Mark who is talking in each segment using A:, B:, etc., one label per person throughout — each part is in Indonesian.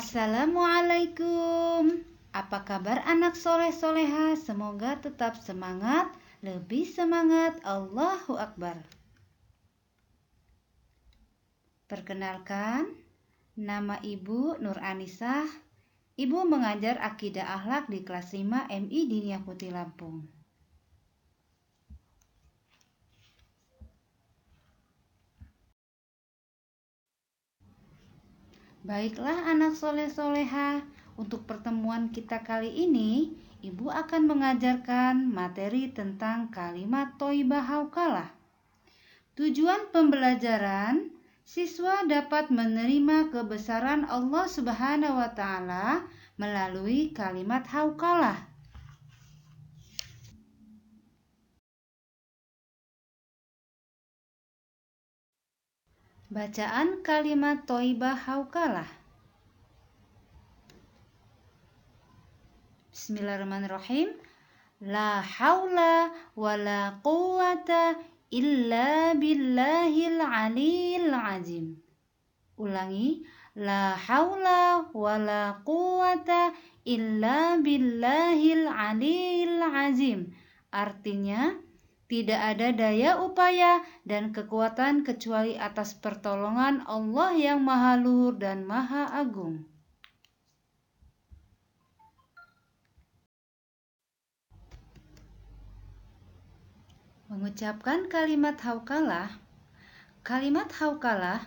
A: Assalamualaikum. Apa kabar anak soleh-soleha? Semoga tetap semangat, lebih semangat. Allahu Akbar. Perkenalkan, nama Ibu Nur Anisah. Ibu mengajar akidah akhlak di kelas 5 MI Diniyah Putih Lampung. Baiklah anak soleh-soleha, untuk pertemuan kita kali ini, Ibu akan mengajarkan materi tentang kalimat Thoibah Haukalah. Tujuan pembelajaran, siswa dapat menerima kebesaran Allah Subhanahu wa Ta'ala melalui kalimat Haukalah. Bacaan kalimat Thoibah Haukalah. Bismillahirrahmanirrahim. La haula wa la quwata illa billahil aliyil azim. Ulangi. La haula wa la quwata illa billahil aliyil azim. Artinya, tidak ada daya upaya dan kekuatan kecuali atas pertolongan Allah yang Maha Luhur dan Maha Agung. Mengucapkan kalimat haukalah. Kalimat haukalah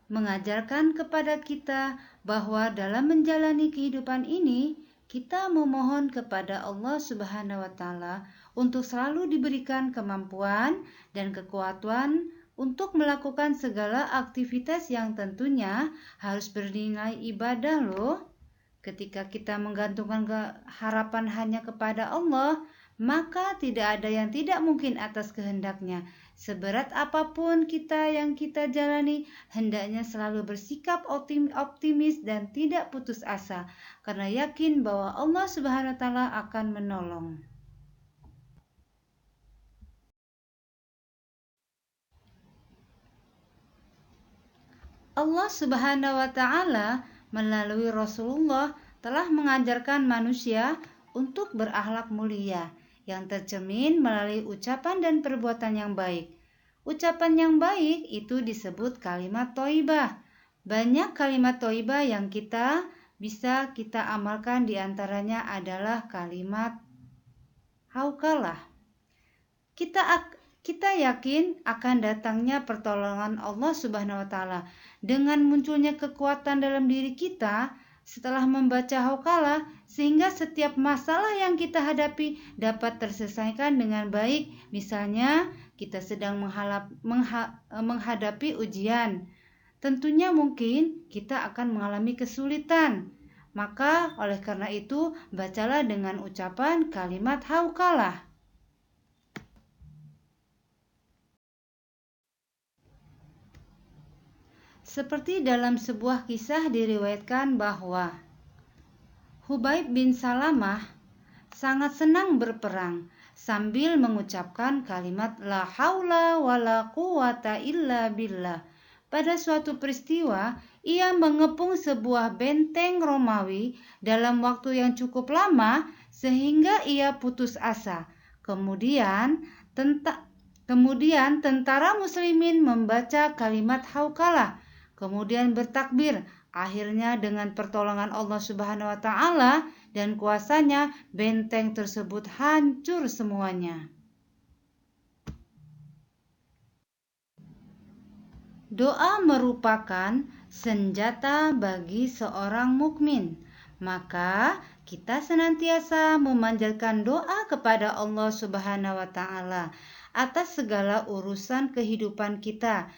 A: mengajarkan kepada kita bahwa dalam menjalani kehidupan ini, kita memohon kepada Allah Subhanahu wa Ta'ala untuk selalu diberikan kemampuan dan kekuatan untuk melakukan segala aktivitas yang tentunya harus bernilai ibadah loh. Ketika kita menggantungkan harapan hanya kepada Allah, maka tidak ada yang tidak mungkin atas kehendaknya. Seberat apapun yang kita jalani, hendaknya selalu bersikap optimis dan tidak putus asa, karena yakin bahwa Allah Subhanahu wa Ta'ala akan menolong. Allah Subhanahu wa Ta'ala melalui Rasulullah telah mengajarkan manusia untuk berakhlak mulia yang tercermin melalui ucapan dan perbuatan yang baik. Ucapan yang baik itu disebut kalimat Thoibah. Banyak kalimat Thoibah yang bisa kita amalkan, diantaranya adalah kalimat haukalah. Kita yakin akan datangnya pertolongan Allah Subhanahu wa Ta'ala. Dengan munculnya kekuatan dalam diri kita setelah membaca haukalah, sehingga setiap masalah yang kita hadapi dapat terselesaikan dengan baik. Misalnya, kita sedang menghadapi ujian. Tentunya mungkin kita akan mengalami kesulitan. Maka oleh karena itu, bacalah dengan ucapan kalimat haukalah. Seperti dalam sebuah kisah diriwayatkan bahwa Hubaib bin Salamah sangat senang berperang sambil mengucapkan kalimat la haula wa la quwata illa billah. Pada suatu peristiwa, ia mengepung sebuah benteng Romawi dalam waktu yang cukup lama sehingga ia putus asa. Kemudian tentara muslimin membaca kalimat haukalah, kemudian bertakbir. Akhirnya dengan pertolongan Allah Subhanahu wa Ta'ala dan kuasanya, benteng tersebut hancur semuanya. Doa merupakan senjata bagi seorang mukmin. Maka kita senantiasa memanjatkan doa kepada Allah Subhanahu wa Ta'ala atas segala urusan kehidupan kita.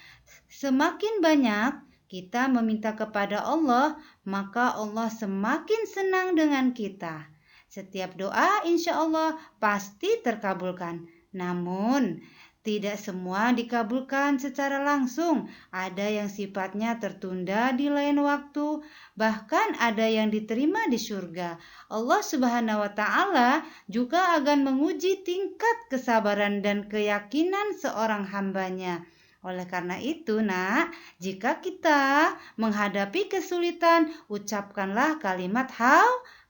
A: Semakin banyak kita meminta kepada Allah, maka Allah semakin senang dengan kita. Setiap doa insya Allah pasti terkabulkan. Namun, tidak semua dikabulkan secara langsung. Ada yang sifatnya tertunda di lain waktu, bahkan ada yang diterima di surga. Allah Subhanahu wa Ta'ala juga akan menguji tingkat kesabaran dan keyakinan seorang hambanya. Oleh karena itu, Nak, jika kita menghadapi kesulitan, ucapkanlah kalimat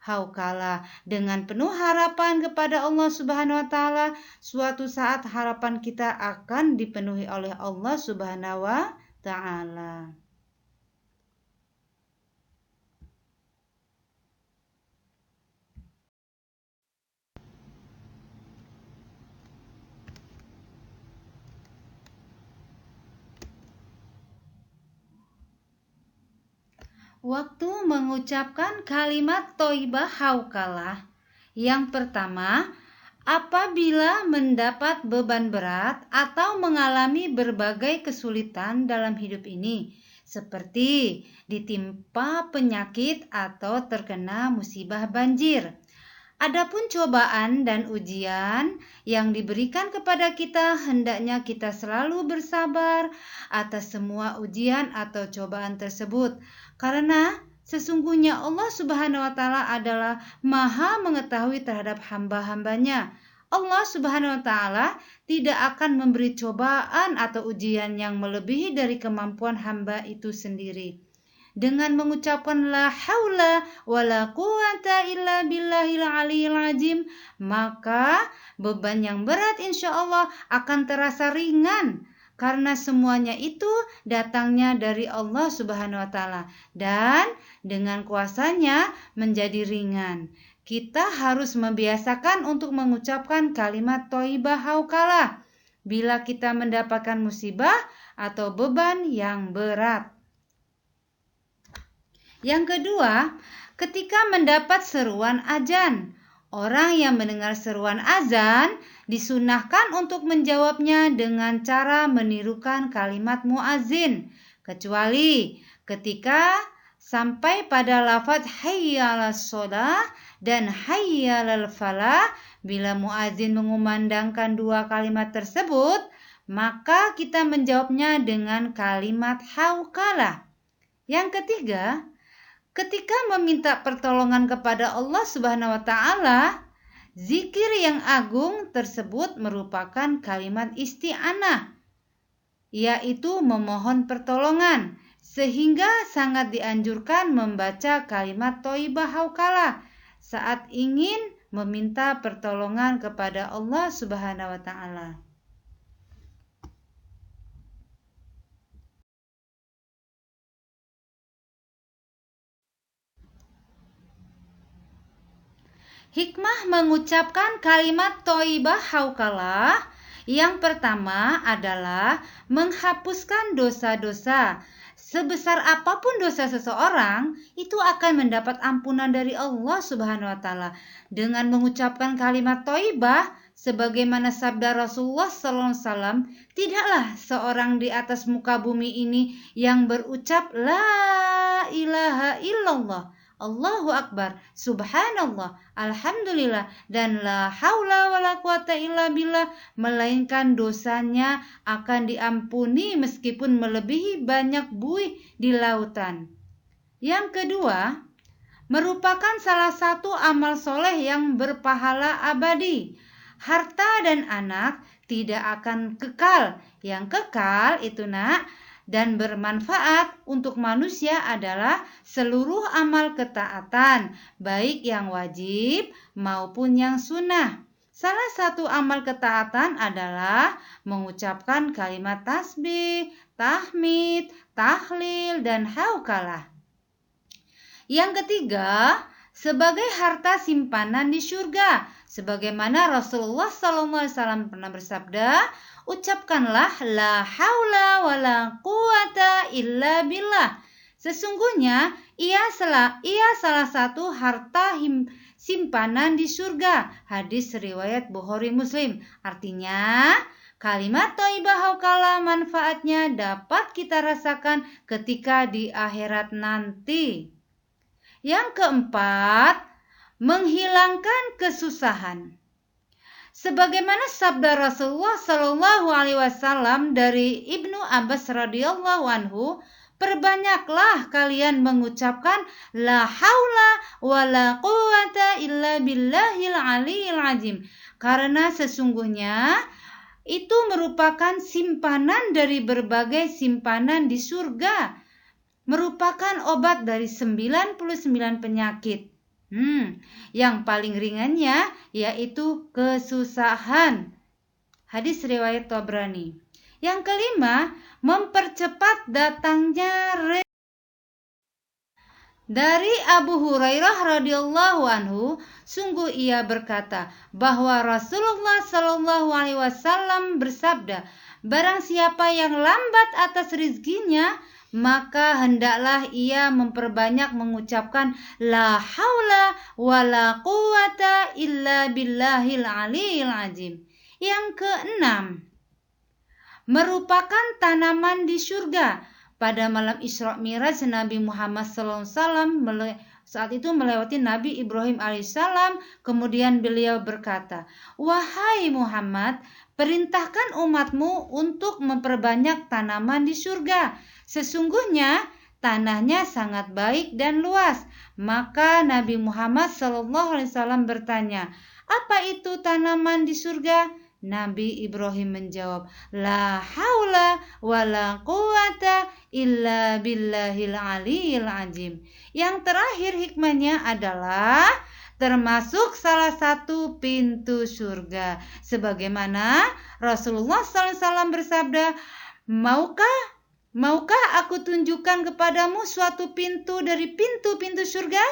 A: haukalah dengan penuh harapan kepada Allah Subhanahu wa taala. Suatu saat harapan kita akan dipenuhi oleh Allah Subhanahu wa taala. Waktu mengucapkan kalimat thayyibah haukalah, yang pertama, apabila mendapat beban berat atau mengalami berbagai kesulitan dalam hidup ini, seperti ditimpa penyakit atau terkena musibah banjir. Adapun cobaan dan ujian yang diberikan kepada kita, hendaknya kita selalu bersabar atas semua ujian atau cobaan tersebut. Karena sesungguhnya Allah Subhanahu wa taala adalah Maha mengetahui terhadap hamba-hambanya. Allah Subhanahu wa taala tidak akan memberi cobaan atau ujian yang melebihi dari kemampuan hamba itu sendiri. Dengan mengucapkan la haula wala quwata illa billahil aliyil azim, maka beban yang berat insya Allah akan terasa ringan, karena semuanya itu datangnya dari Allah Subhanahu wa taala, dan dengan kuasanya menjadi ringan. Kita harus membiasakan untuk mengucapkan kalimat thayyibah haukalah bila kita mendapatkan musibah atau beban yang berat. Yang kedua, ketika mendapat seruan azan, orang yang mendengar seruan azan disunahkan untuk menjawabnya dengan cara menirukan kalimat muazin, kecuali ketika sampai pada lafaz hayya 'alas shalah dan hayya 'alal falah. Bila muazin mengumandangkan dua kalimat tersebut, maka kita menjawabnya dengan kalimat haukalah. Yang ketiga, ketika meminta pertolongan kepada Allah Subhanahu wa taala, zikir yang agung tersebut merupakan kalimat isti'anah, yaitu memohon pertolongan, sehingga sangat dianjurkan membaca kalimat thayyibah haukalah saat ingin meminta pertolongan kepada Allah Subhanahu wa taala. Hikmah mengucapkan kalimat thayyibah haukalah yang pertama adalah menghapuskan dosa-dosa. Sebesar apapun dosa seseorang, itu akan mendapat ampunan dari Allah Subhanahu wa taala. Dengan mengucapkan kalimat thayyibah, sebagaimana sabda Rasulullah sallallahu alaihi wasallam, tidaklah seorang di atas muka bumi ini yang berucap la ilaha illallah, Allahu Akbar, Subhanallah, Alhamdulillah, dan la haula wala quwata illa billah, melainkan dosanya akan diampuni meskipun melebihi banyak buih di lautan. Yang kedua, merupakan salah satu amal soleh yang berpahala abadi. Harta dan anak tidak akan kekal. Yang kekal itu, Nak, dan bermanfaat untuk manusia adalah seluruh amal ketaatan, baik yang wajib maupun yang sunnah. Salah satu amal ketaatan adalah mengucapkan kalimat tasbih, tahmid, tahlil, dan haukalah. Yang ketiga, sebagai harta simpanan di surga, sebagaimana Rasulullah SAW pernah bersabda, ucapkanlah la haula wala quwata illa billah. Sesungguhnya ia salah satu harta simpanan di surga. Hadis riwayat Bukhari Muslim. Artinya, kalimat thayyibah haukalah manfaatnya dapat kita rasakan ketika di akhirat nanti. Yang keempat, menghilangkan kesusahan. Sebagaimana sabda Rasulullah Shallallahu Alaihi Wasallam dari Ibnu Abbas radhiyallahu anhu, perbanyaklah kalian mengucapkan la haula wala quwata illa billahil aliyil azim, karena sesungguhnya itu merupakan simpanan dari berbagai simpanan di surga. Merupakan obat dari 99 penyakit. Yang paling ringannya yaitu kesusahan. Hadis riwayat Tabrani. Yang kelima, mempercepat datangnya rezeki. Dari Abu Hurairah radhiyallahu anhu, sungguh ia berkata bahwa Rasulullah shallallahu alaihi wasallam bersabda, barang siapa yang lambat atas rizkinya, maka hendaklah ia memperbanyak mengucapkan la haula wala quwata illa billahil aliyil azim. Yang keenam, merupakan tanaman di surga. Pada malam Isra Mi'raj, Nabi Muhammad SAW saat itu melewati Nabi Ibrahim alaihissalam. Kemudian beliau berkata, wahai Muhammad, perintahkan umatmu untuk memperbanyak tanaman di surga. Sesungguhnya tanahnya sangat baik dan luas. Maka Nabi Muhammad SAW bertanya, apa itu tanaman di surga? Nabi Ibrahim menjawab, la haula wala quwata illa billahil aliyil azim. Yang terakhir hikmahnya adalah termasuk salah satu pintu surga. Sebagaimana Rasulullah SAW bersabda, Maukah aku tunjukkan kepadamu suatu pintu dari pintu-pintu surga?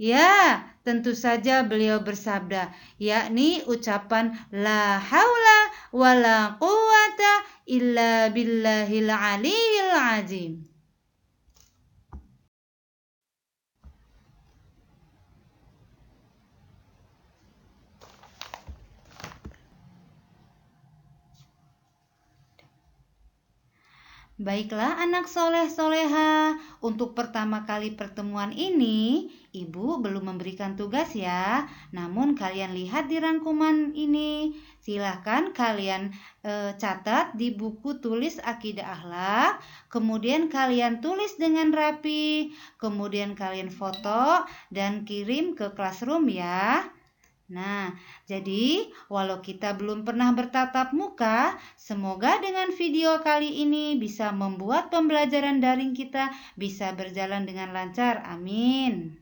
A: Ya, tentu saja beliau bersabda, yakni ucapan la haula wala quwata illa billahil aliyil azim. Baiklah anak soleh-soleha, untuk pertama kali pertemuan ini, Ibu belum memberikan tugas ya. Namun kalian lihat di rangkuman ini, silahkan kalian catat di buku tulis Akidah Akhlak. Kemudian kalian tulis dengan rapi, kemudian kalian foto dan kirim ke classroom ya. Nah, jadi walau kita belum pernah bertatap muka, semoga dengan video kali ini bisa membuat pembelajaran daring kita bisa berjalan dengan lancar. Amin.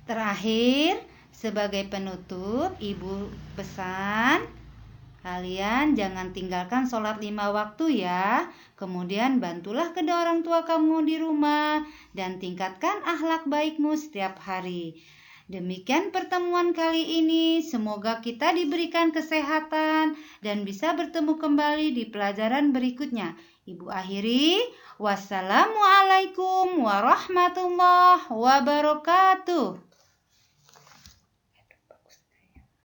A: Terakhir, sebagai penutup, Ibu pesan kalian jangan tinggalkan sholat 5 waktu ya. Kemudian bantulah kedua orang tua kamu di rumah dan tingkatkan akhlak baikmu setiap hari. Demikian pertemuan kali ini. Semoga kita diberikan kesehatan dan bisa bertemu kembali di pelajaran berikutnya. Ibu akhiri. Wassalamualaikum warahmatullahi wabarakatuh.